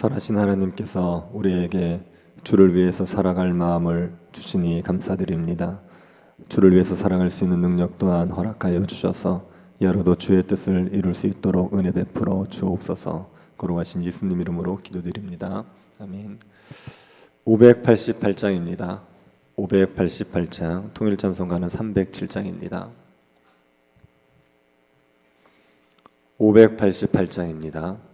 선하신 하나님께서 우리에게 주를 위해서 살아갈 마음을 주시니 감사드립니다. 주를 위해서 살아갈 수 있는 능력 또한 허락하여 주셔서 여러도 주의 뜻을 이룰 수 있도록 은혜 베풀어 주옵소서. 거룩하신 예수님 이름으로 기도드립니다. 아멘. 588장입니다. 588장, 통일찬송가는 307장입니다. 588장입니다.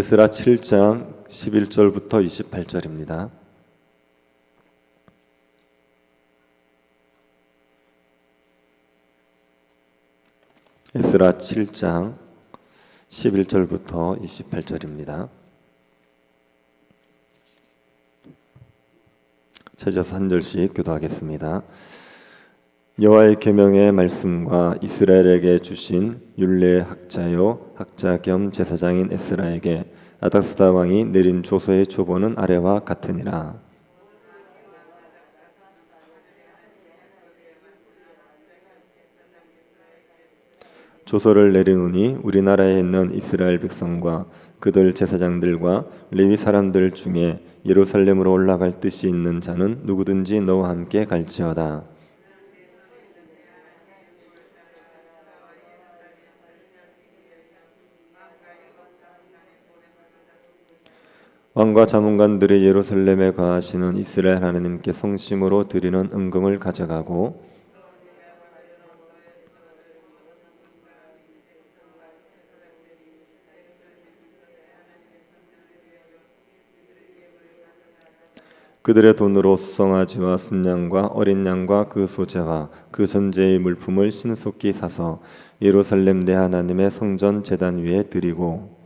에스라 7장 11절부터 28절입니다. 에스라 7장 11절부터 28절입니다. 찾아서 한 절씩 교도하겠습니다. 여호와의 계명의 말씀과 이스라엘에게 주신 율례의 학자요 학자 겸 제사장인 에스라에게 아닥스다 왕이 내린 조서의 초본은 아래와 같으니라. 조서를 내리노니 우리나라에 있는 이스라엘 백성과 그들 제사장들과 레위 사람들 중에 예루살렘으로 올라갈 뜻이 있는 자는 누구든지 너와 함께 갈지어다. 왕과 자문관들이 예루살렘에 거하시는 이스라엘 하나님께 성심으로 드리는 은금을 가져가고 그들의 돈으로 수송아지와 순양과 어린 양과 그 소재와 그 전제의 물품을 신속히 사서 예루살렘 내 하나님의 성전 제단 위에 드리고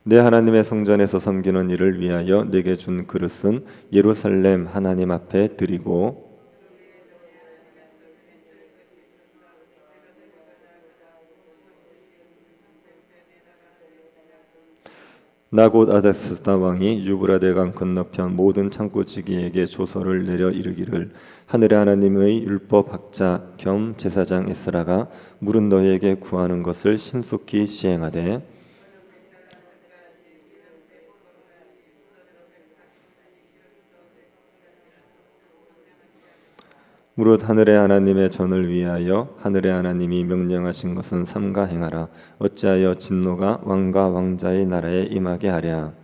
내 하나님의 성전에서 섬기는 일을 위하여 내게 준 그릇은 예루살렘 하나님 앞에 드리고 나 곧 아닥사스다 왕이 유브라데 강 건너편 모든 창고지기에게 조서를 내려 이르기를 하늘의 하나님의 율법 학자 겸 제사장 에스라가 물은 너희에게 구하는 것을 신속히 시행하되 무릇 하늘의 하나님의 전을 위하여 하늘의 하나님이 명령하신 것은 삼가 행하라. 어찌하여 진노가 왕과 왕자의 나라에 임하게 하랴.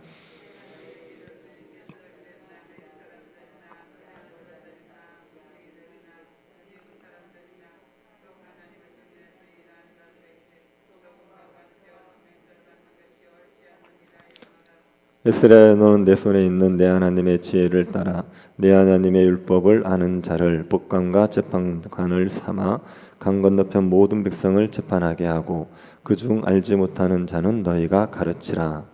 에스라야 너는 내 손에 있는 내 하나님의 지혜를 따라 내 하나님의 율법을 아는 자를 법관과 재판관을 삼아 강 건너편 모든 백성을 재판하게 하고 그중 알지 못하는 자는 너희가 가르치라.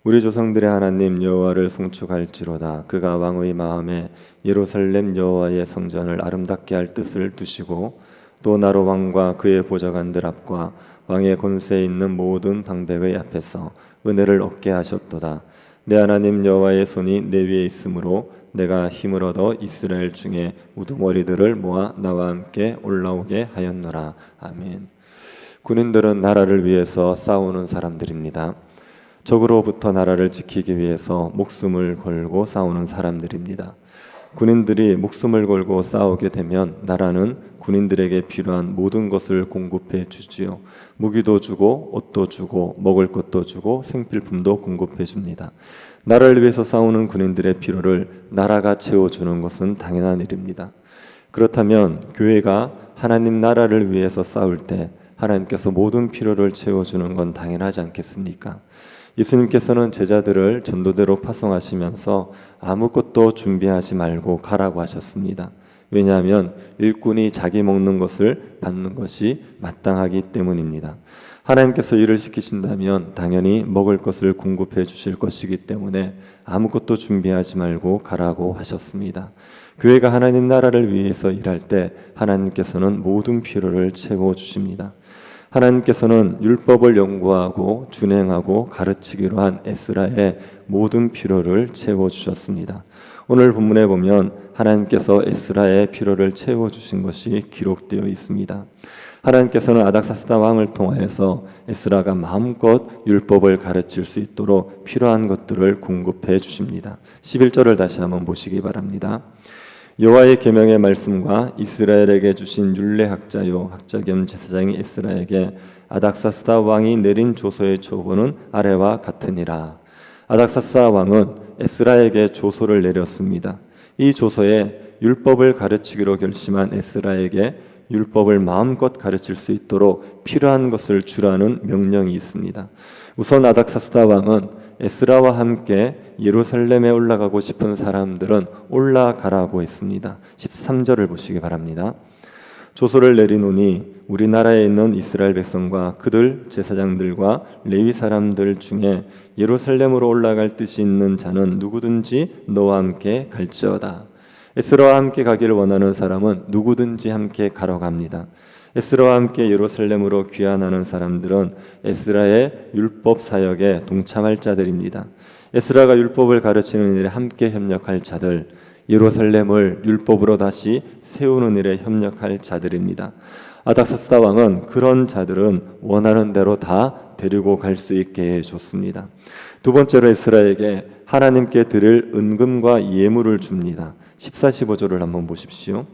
우리 조상들의 하나님 여호와를 송축할지로다. 그가 왕의 마음에 예루살렘 여호와의 성전을 아름답게 할 뜻을 두시고 또 나로 왕과 그의 보좌관들 앞과 왕의 권세에 있는 모든 방백의 앞에서 은혜를 얻게 하셨도다. 내 하나님 여호와의 손이 내 위에 있으므로 내가 힘을 얻어 이스라엘 중에 우두머리들을 모아 나와 함께 올라오게 하였노라. 아멘. 군인들은 나라를 위해서 싸우는 사람들입니다. 적으로부터 나라를 지키기 위해서 목숨을 걸고 싸우는 사람들입니다. 군인들이 목숨을 걸고 싸우게 되면 나라는 군인들에게 필요한 모든 것을 공급해 주지요. 무기도 주고 옷도 주고 먹을 것도 주고 생필품도 공급해 줍니다. 나라를 위해서 싸우는 군인들의 필요를 나라가 채워주는 것은 당연한 일입니다. 그렇다면 교회가 하나님 나라를 위해서 싸울 때 하나님께서 모든 필요를 채워주는 건 당연하지 않겠습니까? 예수님께서는 제자들을 전도대로 파송하시면서 아무것도 준비하지 말고 가라고 하셨습니다. 왜냐하면 일꾼이 자기 먹는 것을 받는 것이 마땅하기 때문입니다. 하나님께서 일을 시키신다면 당연히 먹을 것을 공급해 주실 것이기 때문에 아무것도 준비하지 말고 가라고 하셨습니다. 교회가 하나님 나라를 위해서 일할 때 하나님께서는 모든 필요를 채워주십니다. 하나님께서는 율법을 연구하고 준행하고 가르치기로 한 에스라의 모든 필요를 채워주셨습니다. 오늘 본문에 보면 하나님께서 에스라의 필요를 채워주신 것이 기록되어 있습니다. 하나님께서는 아닥사스다 왕을 통하여서 에스라가 마음껏 율법을 가르칠 수 있도록 필요한 것들을 공급해 주십니다. 11절을 다시 한번 보시기 바랍니다. 여호와의 계명의 말씀과 이스라엘에게 주신 율례학자요 학자 겸 제사장이 에스라에게 아닥사스다 왕이 내린 조서의 초본은 아래와 같으니라. 아닥사스다 왕은 에스라에게 조서를 내렸습니다. 이 조서에 율법을 가르치기로 결심한 에스라에게 율법을 마음껏 가르칠 수 있도록 필요한 것을 주라는 명령이 있습니다. 우선 아닥사스다 왕은 에스라와 함께 예루살렘에 올라가고 싶은 사람들은 올라가라고 했습니다. 13절을 보시기 바랍니다. 조서를 내리노니 우리나라에 있는 이스라엘 백성과 그들 제사장들과 레위 사람들 중에 예루살렘으로 올라갈 뜻이 있는 자는 누구든지 너와 함께 갈지어다. 에스라와 함께 가기를 원하는 사람은 누구든지 함께 가라고 합니다. 에스라와 함께 예루살렘으로 귀환하는 사람들은 에스라의 율법 사역에 동참할 자들입니다. 에스라가 율법을 가르치는 일에 함께 협력할 자들, 예루살렘을 율법으로 다시 세우는 일에 협력할 자들입니다. 아닥사스다 왕은 그런 자들은 원하는 대로 다 데리고 갈 수 있게 해줬습니다. 두 번째로 에스라에게 하나님께 드릴 은금과 예물을 줍니다. 14, 15절을 한번 보십시오.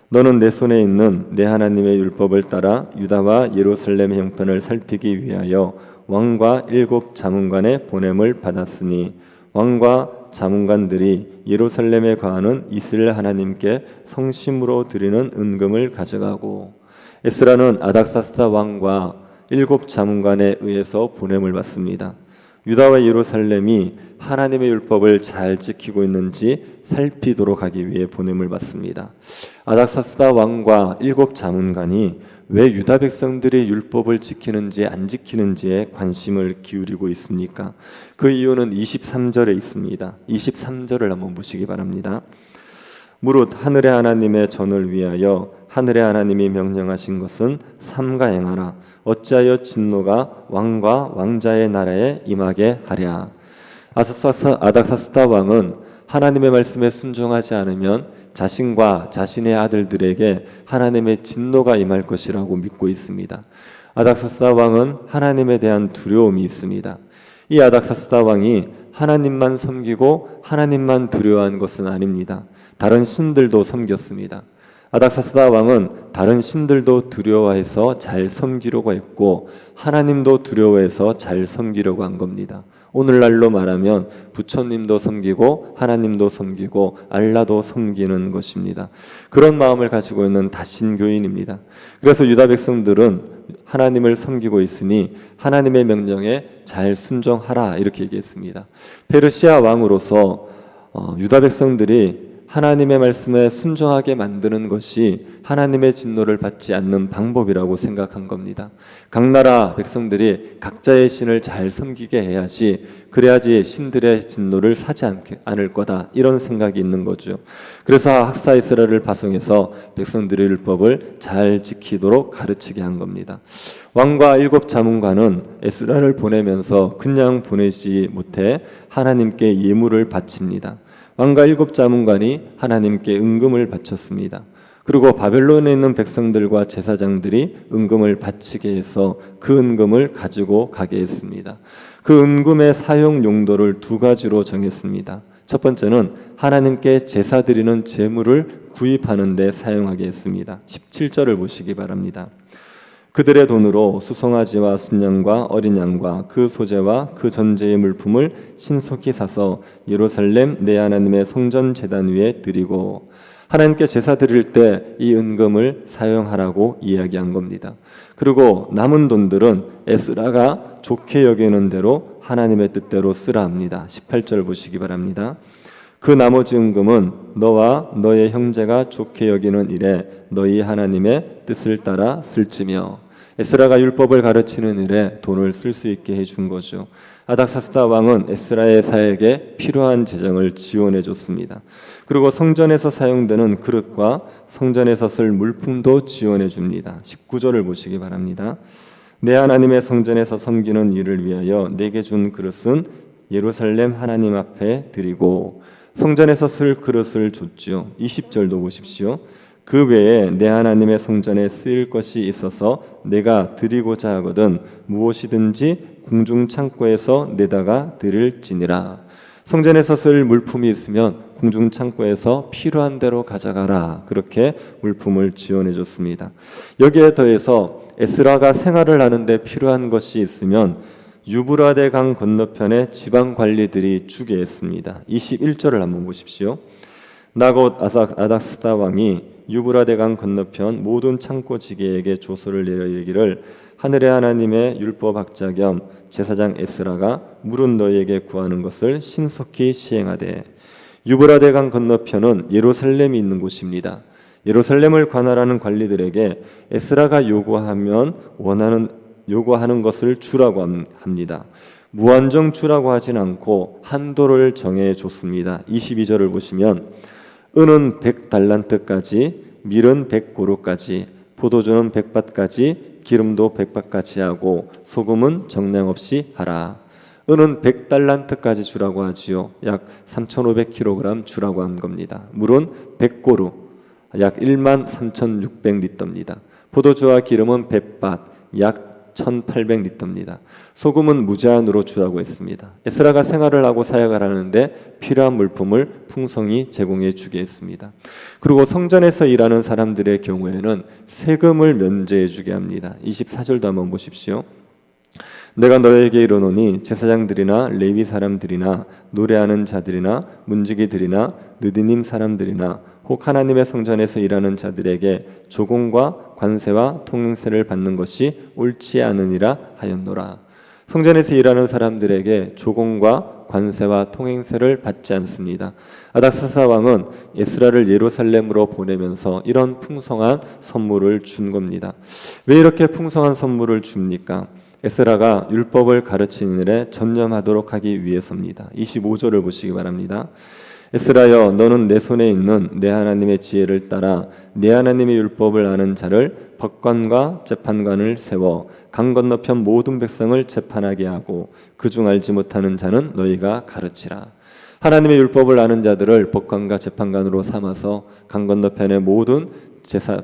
너는 내 손에 있는 내 하나님의 율법을 따라 유다와 예루살렘의 형편을 살피기 위하여 왕과 7 자문관의 보냄을 받았으니 왕과 자문관들이 예루살렘에 거하는 이스라엘 하나님께 성심으로 드리는 은금을 가져가고 에스라는 아닥사스다 왕과 7 자문관에 의해서 보냄을 받습니다. 유다와 예루살렘이 하나님의 율법을 잘 지키고 있는지 살피도록 하기 위해 보냄을 받습니다. 아닥사스다 왕과 7 자문관이 왜 유다 백성들이 율법을 지키는지 안 지키는지에 관심을 기울이고 있습니까? 그 이유는 23절에 있습니다. 23절을 한번 보시기 바랍니다. 무릇 하늘의 하나님의 전을 위하여 하늘의 하나님이 명령하신 것은 삼가 행하라. 어찌하여 진노가 왕과 왕자의 나라에 임하게 하랴. 아닥사스다 왕은 하나님의 말씀에 순종하지 않으면 자신과 자신의 아들들에게 하나님의 진노가 임할 것이라고 믿고 있습니다. 아닥사스다 왕은 하나님에 대한 두려움이 있습니다. 이 아닥사스다 왕이 하나님만 섬기고 하나님만 두려워한 것은 아닙니다. 다른 신들도 섬겼습니다. 아닥사스다 왕은 다른 신들도 두려워해서 잘 섬기려고 했고 하나님도 두려워해서 잘 섬기려고 한 겁니다. 오늘날로 말하면 부처님도 섬기고 하나님도 섬기고 알라도 섬기는 것입니다. 그런 마음을 가지고 있는 다신교인입니다. 그래서 유다 백성들은 하나님을 섬기고 있으니 하나님의 명령에 잘 순종하라 이렇게 얘기했습니다. 페르시아 왕으로서 유다 백성들이 하나님의 말씀에 순종하게 만드는 것이 하나님의 진노를 받지 않는 방법이라고 생각한 겁니다. 각 나라 백성들이 각자의 신을 잘 섬기게 해야지, 그래야지 신들의 진노를 사지 않을 거다 이런 생각이 있는 거죠. 그래서 학사 이스라엘을 파송해서 백성들의 율법을 잘 지키도록 가르치게 한 겁니다. 왕과 7 자문관은 에스라를 보내면서 그냥 보내지 못해 하나님께 예물을 바칩니다. 왕과 7 자문관이 하나님께 은금을 바쳤습니다. 그리고 바벨론에 있는 백성들과 제사장들이 은금을 바치게 해서 그 은금을 가지고 가게 했습니다. 그 은금의 사용 용도를 2가지로 정했습니다. 첫 번째는 하나님께 제사 드리는 제물을 구입하는 데 사용하게 했습니다. 17절을 보시기 바랍니다. 그들의 돈으로 수송아지와 순양과 어린 양과 그 소재와 그 전제의 물품을 신속히 사서 예루살렘 내 하나님의 성전 제단 위에 드리고, 하나님께 제사 드릴 때 이 은금을 사용하라고 이야기한 겁니다. 그리고 남은 돈들은 에스라가 좋게 여기는 대로 하나님의 뜻대로 쓰라 합니다. 18절 보시기 바랍니다. 그 나머지 은금은 너와 너의 형제가 좋게 여기는 일에 너희 하나님의 뜻을 따라 쓸지며, 에스라가 율법을 가르치는 일에 돈을 쓸 수 있게 해준 거죠. 아닥사스다 왕은 에스라의 사역에 필요한 재정을 지원해 줬습니다. 그리고 성전에서 사용되는 그릇과 성전에서 쓸 물품도 지원해 줍니다. 19절을 보시기 바랍니다. 내 하나님의 성전에서 섬기는 일을 위하여 내게 준 그릇은 예루살렘 하나님 앞에 드리고, 성전에서 쓸 그릇을 줬지요. 20절도 보십시오. 그 외에 내 하나님의 성전에 쓰일 것이 있어서 내가 드리고자 하거든 무엇이든지 궁중 창고에서 내다가 드릴지니라. 성전에서 쓸 물품이 있으면 궁중 창고에서 필요한 대로 가져가라. 그렇게 물품을 지원해 줬습니다. 여기에 더해서 에스라가 생활을 하는데 필요한 것이 있으면 유브라데 강 건너편에 지방 관리들이 주게 했습니다. 21절을 한번 보십시오. 나곧 아닥사스다 왕이 유브라데 강 건너편 모든 창고지게에게 조서를 내려 이르기를 하늘의 하나님의 율법학자 겸 제사장 에스라가 물은 너희에게 구하는 것을 신속히 시행하되. 유브라데 강 건너편은 예루살렘이 있는 곳입니다. 예루살렘을 관할하는 관리들에게 에스라가 요구하는 것을 주라고 합니다. 무한정 주라고 하진 않고 한도를 정해 줬습니다. 22절을 보시면 은은 100달란트까지, 밀은 100고루까지, 포도주는 100밭까지, 기름도 100밭까지 하고 소금은 정량 없이 하라. 은은 100달란트까지 주라고 하지요. 약 3,500kg 주라고 한 겁니다. 물은 100고루, 약 13,600리터입니다. 포도주와 기름은 100밭, 약 1,800리터입니다. 소금은 무제한으로 주라고 했습니다. 에스라가 생활을 하고 사역을 하는데 필요한 물품을 풍성히 제공해 주게 했습니다. 그리고 성전에서 일하는 사람들의 경우에는 세금을 면제해 주게 합니다. 24절도 한번 보십시오. 내가 너에게 이르노니 제사장들이나 레위 사람들이나 노래하는 자들이나 문지기들이나 느디님 사람들이나 혹 하나님의 성전에서 일하는 자들에게 조공과 관세와 통행세를 받는 것이 옳지 않으니라 하였노라. 성전에서 일하는 사람들에게 조공과 관세와 통행세를 받지 않습니다. 아닥사스다 왕은 에스라를 예루살렘으로 보내면서 이런 풍성한 선물을 준 겁니다. 왜 이렇게 풍성한 선물을 줍니까? 에스라가 율법을 가르치는 일에 전념하도록 하기 위해서입니다. 25절을 보시기 바랍니다. 에스라여, 너는 내 손에 있는 내 하나님의 지혜를 따라 내 하나님의 율법을 아는 자를 법관과 재판관을 세워 강 건너편 모든 백성을 재판하게 하고 그중 알지 못하는 자는 너희가 가르치라. 하나님의 율법을 아는 자들을 법관과 재판관으로 삼아서 강 건너편의 모든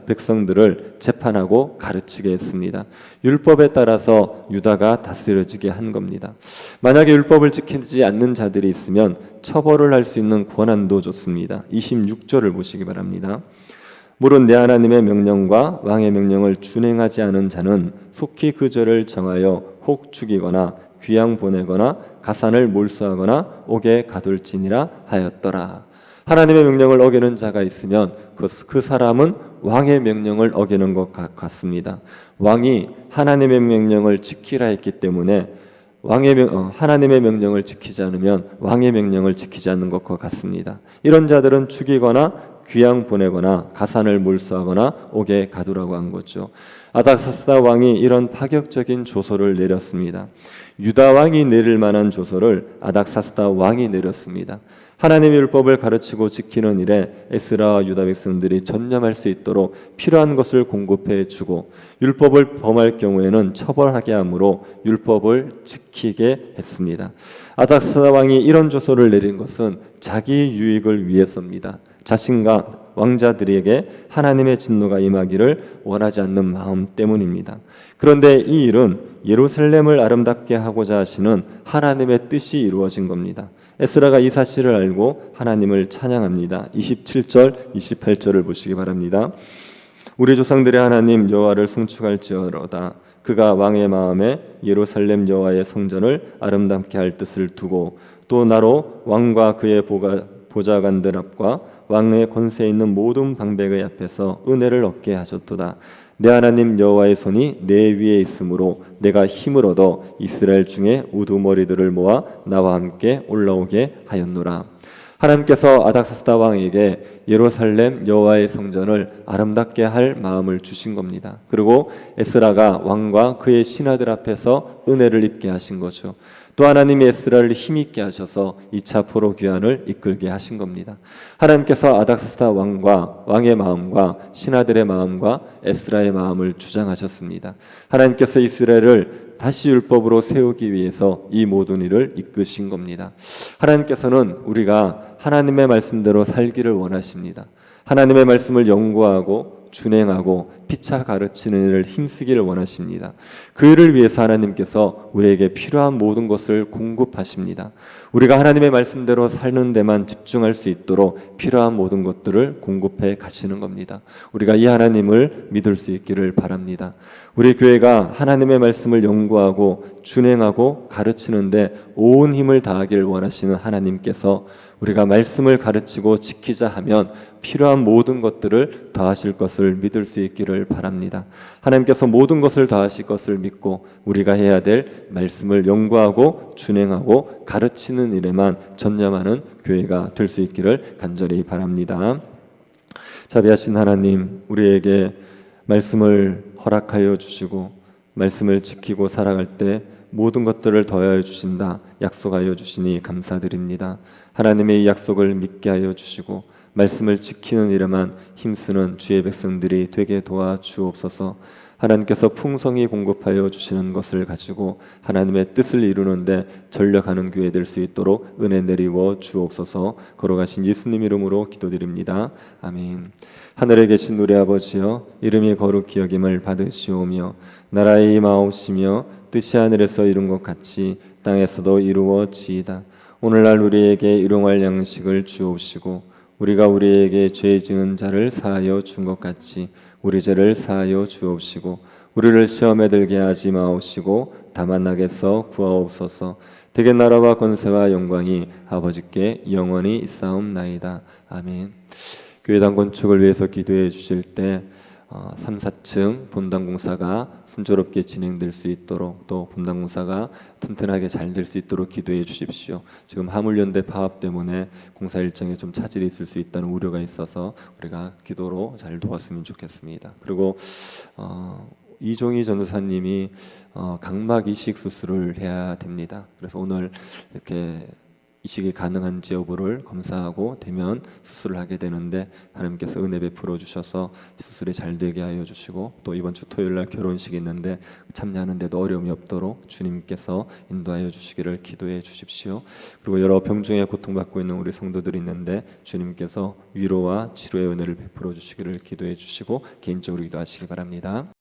백성들을 재판하고 가르치게 했습니다. 율법에 따라서 유다가 다스려지게 한 겁니다. 만약에 율법을 지키지 않는 자들이 있으면 처벌을 할 수 있는 권한도 줬습니다. 26절을 보시기 바랍니다. 물은 내 하나님의 명령과 왕의 명령을 준행하지 않은 자는 속히 그 죄를 정하여 혹 죽이거나 귀양 보내거나 가산을 몰수하거나 옥에 가둘지니라 하였더라. 하나님의 명령을 어기는 자가 있으면 그 사람은 왕의 명령을 어기는 것 같습니다. 왕이 하나님의 명령을 지키라 했기 때문에 하나님의 명령을 지키지 않으면 왕의 명령을 지키지 않는 것과 같습니다. 이런 자들은 죽이거나 귀양 보내거나 가산을 몰수하거나 옥에 가두라고 한 거죠. 아닥사스다 왕이 이런 파격적인 조서를 내렸습니다. 유다 왕이 내릴 만한 조서를 아닥사스다 왕이 내렸습니다. 하나님의 율법을 가르치고 지키는 일에 에스라와 유다 백성들이 전념할 수 있도록 필요한 것을 공급해 주고 율법을 범할 경우에는 처벌하게 하므로 율법을 지키게 했습니다. 아닥사스다 왕이 이런 조서를 내린 것은 자기 유익을 위해서입니다. 자신과 왕자들에게 하나님의 진노가 임하기를 원하지 않는 마음 때문입니다. 그런데 이 일은 예루살렘을 아름답게 하고자 하시는 하나님의 뜻이 이루어진 겁니다. 에스라가 이 사실을 알고 하나님을 찬양합니다. 27절, 28절을 보시기 바랍니다. 우리 조상들의 하나님 여호와를 송축할지어로다. 그가 왕의 마음에 예루살렘 여호와의 성전을 아름답게 할 뜻을 두고 또 나로 왕과 그의 보좌관들 앞과 왕의 권세에 있는 모든 방백의 앞에서 은혜를 얻게 하셨도다. 내 하나님 여호와의 손이 내 위에 있으므로 내가 힘을 얻어 이스라엘 중에 우두머리들을 모아 나와 함께 올라오게 하였노라. 하나님께서 아닥사스다 왕에게 예루살렘 여호와의 성전을 아름답게 할 마음을 주신 겁니다. 그리고 에스라가 왕과 그의 신하들 앞에서 은혜를 입게 하신 거죠. 또 하나님이 에스라를 힘있게 하셔서 2차 포로 귀환을 이끌게 하신 겁니다. 하나님께서 아닥사스다 왕과 왕의 마음과 신하들의 마음과 에스라의 마음을 주장하셨습니다. 하나님께서 이스라엘을 다시 율법으로 세우기 위해서 이 모든 일을 이끄신 겁니다. 하나님께서는 우리가 하나님의 말씀대로 살기를 원하십니다. 하나님의 말씀을 연구하고 준행하고 피차 가르치는 일을 힘쓰기를 원하십니다. 그 일을 위해서 하나님께서 우리에게 필요한 모든 것을 공급하십니다. 우리가 하나님의 말씀대로 사는 데만 집중할 수 있도록 필요한 모든 것들을 공급해 가시는 겁니다. 우리가 이 하나님을 믿을 수 있기를 바랍니다. 우리 교회가 하나님의 말씀을 연구하고 준행하고 가르치는데 온 힘을 다하기를 원하시는 하나님께서 우리가 말씀을 가르치고 지키자 하면 필요한 모든 것들을 더하실 것을 믿을 수 있기를 바랍니다. 하나님께서 모든 것을 더하실 것을 믿고 우리가 해야 될 말씀을 연구하고 준행하고 가르치는 일에만 전념하는 교회가 될 수 있기를 간절히 바랍니다. 자비하신 하나님, 우리에게 말씀을 허락하여 주시고 말씀을 지키고 살아갈 때 모든 것들을 더하여 주신다 약속하여 주시니 감사드립니다. 하나님의 이 약속을 믿게 하여 주시고 말씀을 지키는 일에만 힘쓰는 주의 백성들이 되게 도와주옵소서. 하나님께서 풍성히 공급하여 주시는 것을 가지고 하나님의 뜻을 이루는데 전력하는 교회 될 수 있도록 은혜 내리워 주옵소서. 걸어가신 예수님 이름으로 기도드립니다. 아멘. 하늘에 계신 우리 아버지여, 이름이 거룩히 여김을 받으시오며 나라의 임하옵시며 뜻이 하늘에서 이룬 것 같이 땅에서도 이루어지이다. 오늘날 우리에게 일용할 양식을 주옵시고 우리가 우리에게 죄 지은 자를 사하여 준 것 같이 우리 죄를 사하여 주옵시고 우리를 시험에 들게 하지 마옵시고 다만 악에서 구하옵소서. 대개 나라와 권세와 영광이 아버지께 영원히 있사옵나이다. 아멘. 교회당 건축을 위해서 기도해 주실 때 3, 4층 본당 공사가 순조롭게 진행될 수 있도록 또 본당 공사가 튼튼하게 잘 될 수 있도록 기도해 주십시오. 지금 화물연대 파업 때문에 공사 일정에 좀 차질이 있을 수 있다는 우려가 있어서 우리가 기도로 잘 도왔으면 좋겠습니다. 그리고 이종희 전도사님이 각막 이식 수술을 해야 됩니다. 그래서 오늘 이렇게 이식이 가능한지 여부를 검사하고 되면 수술을 하게 되는데 하나님께서 은혜 베풀어 주셔서 수술이 잘 되게 하여 주시고 또 이번 주 토요일 날 결혼식이 있는데 참여하는데도 어려움이 없도록 주님께서 인도하여 주시기를 기도해 주십시오. 그리고 여러 병중에 고통받고 있는 우리 성도들이 있는데 주님께서 위로와 치료의 은혜를 베풀어 주시기를 기도해 주시고 개인적으로 기도하시기 바랍니다.